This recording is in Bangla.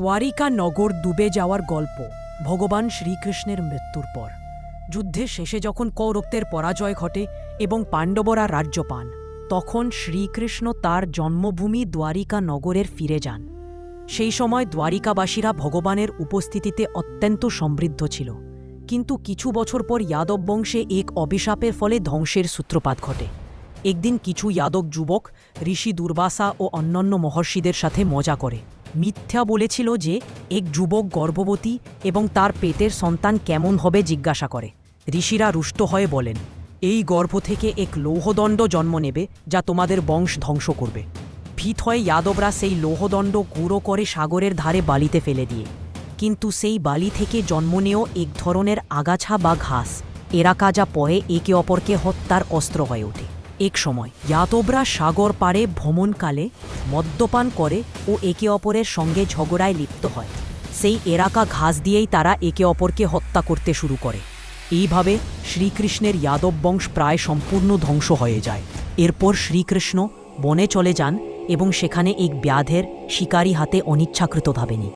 দ্বারিকা নগর ডুবে যাওয়ার গল্প ভগবান শ্রীকৃষ্ণের মৃত্যুর পর যুদ্ধের শেষে যখন কৌরবদের পরাজয় ঘটে এবং পাণ্ডবরা রাজ্য পান, তখন শ্রীকৃষ্ণ তার জন্মভূমি দ্বারিকা নগরের ফিরে যান। সেই সময় দ্বারিকাবাসীরা ভগবানের উপস্থিতিতে অত্যন্ত সমৃদ্ধ ছিল, কিন্তু কিছু বছর পর যাদব বংশে এক অভিশাপের ফলে ধ্বংসের সূত্রপাত ঘটে। একদিন কিছু যাদব যুবক ঋষি দুর্বাসা ও অন্যান্য মহর্ষিদের সাথে মজা করে মিথ্যা বলেছিল যে এক যুবক গর্ভবতী এবং তার পেটের সন্তান কেমন হবে জিজ্ঞাসা করে। ঋষিরা রুষ্ট হয়ে বলেন, এই গর্ভ থেকে এক লৌহদণ্ড জন্ম নেবে যা তোমাদের বংশ ধ্বংস করবে। ভীত হয়ে যাদবরা সেই লৌহদণ্ড গুঁড়ো করে সাগরের ধারে বালিতে ফেলে দিয়ে, কিন্তু সেই বালি থেকে জন্ম নেও এক ধরনের আগাছা বা ঘাস, এরা কাজা পয়ে একে অপরকে হত্যার অস্ত্র হয়ে ওঠে। এক সময় যাদবরা সাগর পাড়ে ভ্রমণকালে মদ্যপান করে ও একে অপরের সঙ্গে ঝগড়ায় লিপ্ত হয়। সেই এরাকা ঘাস দিয়েই তারা একে অপরকে হত্যা করতে শুরু করে। এইভাবে শ্রীকৃষ্ণের যাদব বংশ প্রায় সম্পূর্ণ ধ্বংস হয়ে যায়। এরপর শ্রীকৃষ্ণ বনে চলে যান এবং সেখানে এক ব্যাধের শিকারী হাতে অনিচ্ছাকৃতভাবে